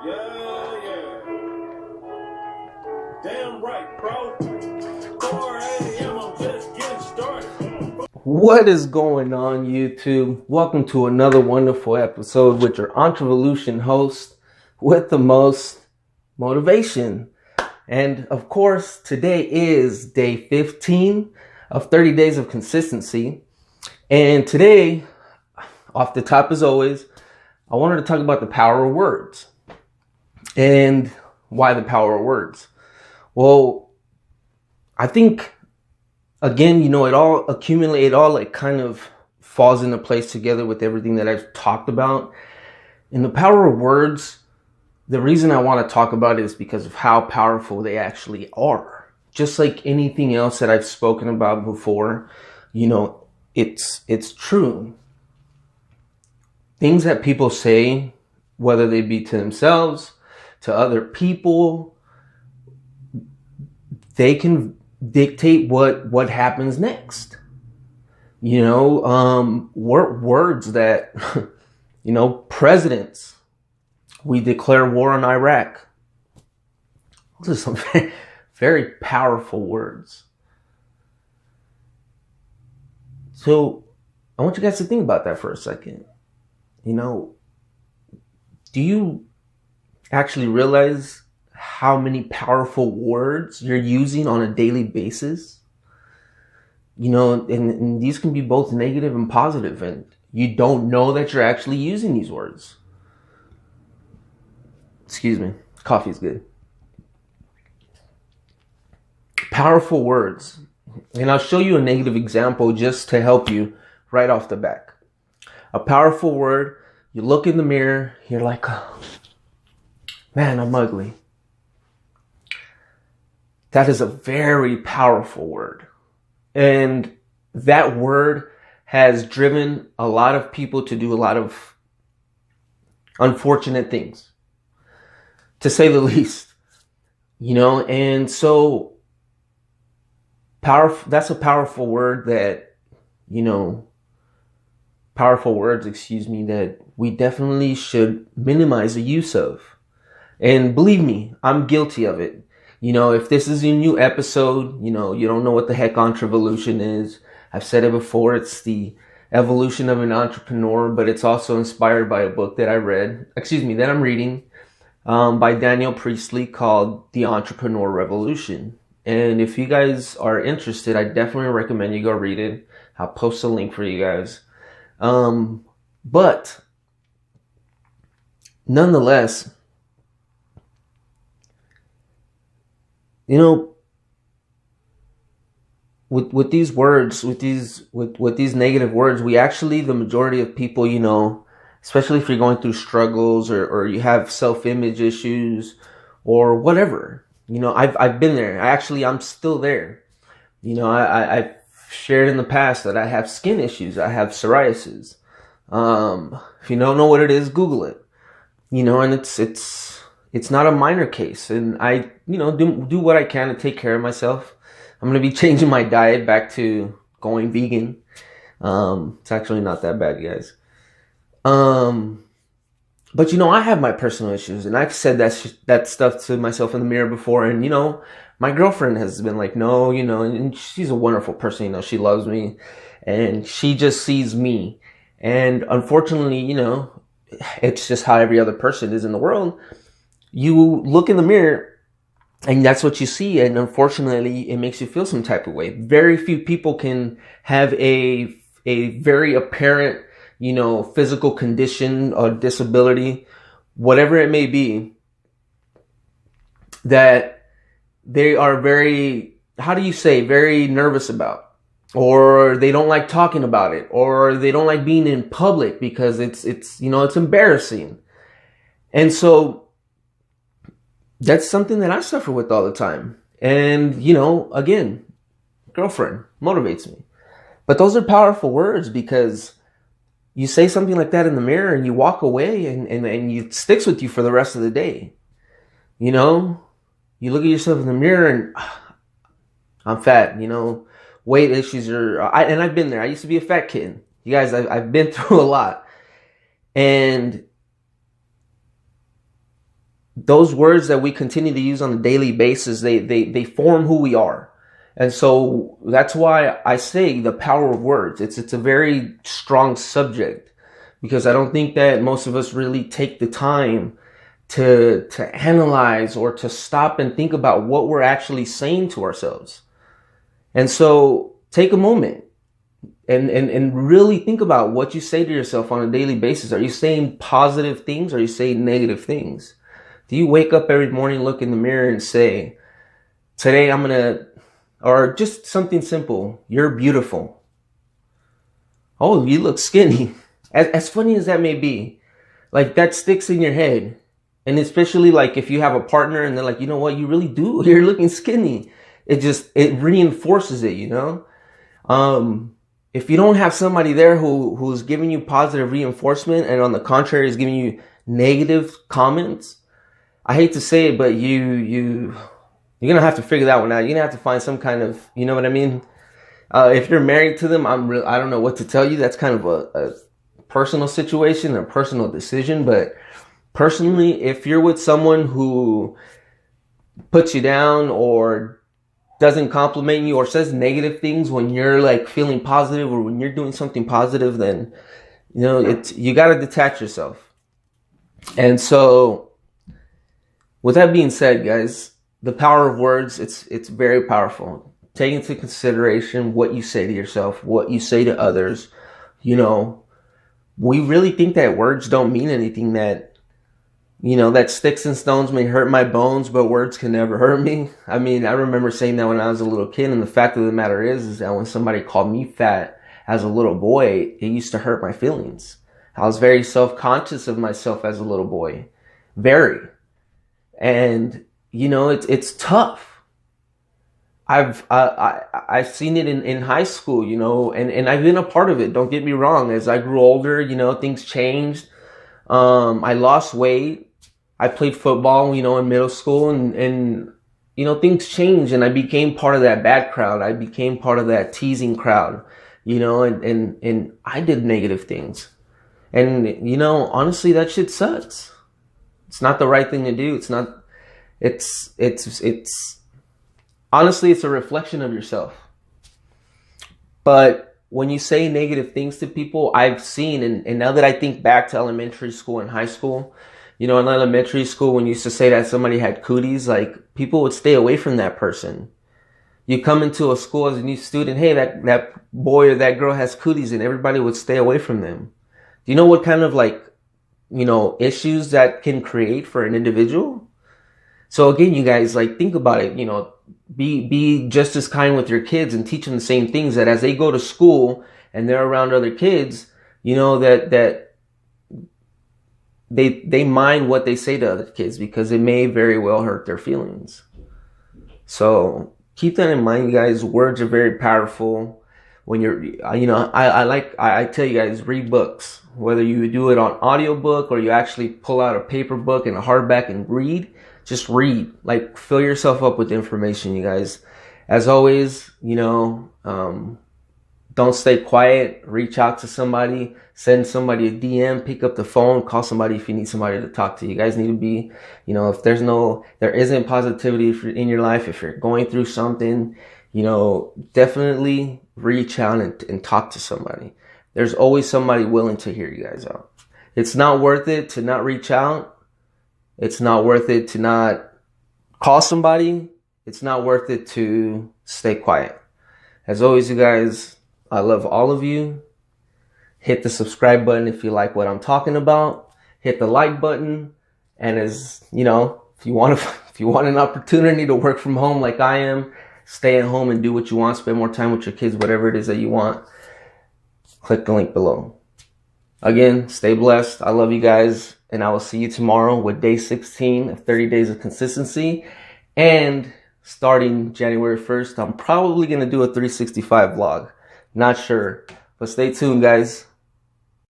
Yeah, yeah. Damn right, bro. 4 a.m. I'm just getting started. What is going on, YouTube? Welcome to another wonderful episode with your Entrevolution host with the most motivation. And of course, today is day 15 of 30 days of consistency. And today, off the top as always, I wanted to talk about the power of words. And why the power of words? Well, I think again, it all accumulates, it all like kind of falls into place together with everything that I've talked about. And the power of words, the reason I want to talk about it is because of how powerful they actually are. Just like anything else that I've spoken about before, it's true. Things that people say, whether they be to themselves, to other people, they can dictate what happens next. Words that, presidents, we declare war on Iraq. Those are some very, very powerful words. So I want you guys to think about that for a second. Do you actually realize how many powerful words you're using on a daily basis? And these can be both negative and positive, and you don't know that you're actually using these words. Excuse me, coffee's good. Powerful words. And I'll show you a negative example just to help you right off the bat. A powerful word, you look in the mirror, you're like, oh, man, I'm ugly. That is a very powerful word. And that word has driven a lot of people to do a lot of unfortunate things, to say the least. And so that's a powerful word that, powerful words, that we definitely should minimize the use of. And believe me, I'm guilty of it. If this is a new episode, you don't know what the heck Entrevolution is. I've said it before, it's the evolution of an entrepreneur, but it's also inspired by a book that that I'm reading, by Daniel Priestley called The Entrepreneur Revolution. And if you guys are interested, I definitely recommend you go read it. I'll post a link for you guys. But nonetheless, with these words, with these negative words, we actually, the majority of people, especially if you're going through struggles or you have self-image issues or whatever, I've been there. I'm still there. I've shared in the past that I have skin issues. I have psoriasis. If you don't know what it is, Google it. And it's not a minor case. And I, do what I can to take care of myself. I'm going to be changing my diet back to going vegan. It's actually not that bad, guys. But I have my personal issues, and I've said that stuff to myself in the mirror before. And, my girlfriend has been like, no, and she's a wonderful person. She loves me and she just sees me. And unfortunately, it's just how every other person is in the world. You look in the mirror and that's what you see. And unfortunately, it makes you feel some type of way. Very few people can have a very apparent, physical condition or disability, whatever it may be, that they are very, very nervous about, or they don't like talking about it, or they don't like being in public because it's embarrassing. And so that's something that I suffer with all the time. And, again, girlfriend motivates me. But those are powerful words, because you say something like that in the mirror and you walk away and it sticks with you for the rest of the day. You look at yourself in the mirror and I'm fat, weight issues and I've been there. I used to be a fat kid. You guys, I've been through a lot. And those words that we continue to use on a daily basis, they form who we are. And so that's why I say the power of words. It's a very strong subject, because I don't think that most of us really take the time to analyze or to stop and think about what we're actually saying to ourselves. And so take a moment and really think about what you say to yourself on a daily basis. Are you saying positive things? Or are you saying negative things? Do you wake up every morning, look in the mirror and say, today I'm going to, or just something simple, you're beautiful. Oh, you look skinny. As funny as that may be, like that sticks in your head. And especially like if you have a partner and they're like, you know what, you really do, you're looking skinny. It reinforces it, you know? If you don't have somebody there who's giving you positive reinforcement, and on the contrary is giving you negative comments, I hate to say it, but you're gonna have to figure that one out. You're gonna have to find some kind of, you know what I mean? If you're married to them, I don't know what to tell you. That's kind of a personal situation, a personal decision. But personally, if you're with someone who puts you down or doesn't compliment you or says negative things when you're like feeling positive or when you're doing something positive, then, you know, you got to detach yourself. And so with that being said, guys, the power of words, it's very powerful. Take into consideration what you say to yourself, what you say to others. You know, we really think that words don't mean anything, that, you know, that sticks and stones may hurt my bones, but words can never hurt me. I mean, I remember saying that when I was a little kid, and the fact of the matter is that when somebody called me fat as a little boy, it used to hurt my feelings. I was very self-conscious of myself as a little boy. Very. And, you know, it's tough. I've seen it in high school, you know, and I've been a part of it. Don't get me wrong. As I grew older, you know, things changed. I lost weight. I played football, you know, in middle school, and, you know, things changed, and I became part of that bad crowd. I became part of that teasing crowd, you know, and I did negative things. And, you know, honestly, that shit sucks. It's not the right thing to do. Honestly, it's a reflection of yourself. But when you say negative things to people, I've seen, and now that I think back to elementary school and high school, you know, in elementary school, when you used to say that somebody had cooties, like, people would stay away from that person. You come into a school as a new student, hey, that boy or that girl has cooties, and everybody would stay away from them. Do you know what kind of, like, you know, issues that can create for an individual? So again, you guys, like, think about it, you know, be just as kind with your kids and teach them the same things, that as they go to school and they're around other kids, you know, that they mind what they say to other kids, because it may very well hurt their feelings. So keep that in mind, you guys. Words are very powerful. When you're, you know, I tell you guys, read books, whether you do it on audiobook or you actually pull out a paper book and a hardback and read. Just read, like, fill yourself up with information, you guys. As always, you know, don't stay quiet. Reach out to somebody, send somebody a DM, pick up the phone, call somebody if you need somebody to talk to. You guys need to be, you know, if there isn't positivity in your life, if you're going through something, you know, definitely reach out and talk to somebody. There's always somebody willing to hear you guys out. It's not worth it to not reach out. It's not worth it to not call somebody. It's not worth it to stay quiet. As always, you guys, I love all of you. Hit the subscribe button if you like what I'm talking about. Hit the like button. And as you know, if you want an opportunity to work from home like I am, stay at home and do what you want, spend more time with your kids, whatever it is that you want, click the link below. Again, stay blessed. I love you guys. And I will see you tomorrow with day 16 of 30 days of consistency. And starting January 1st, I'm probably going to do a 365 vlog. Not sure. But stay tuned, guys.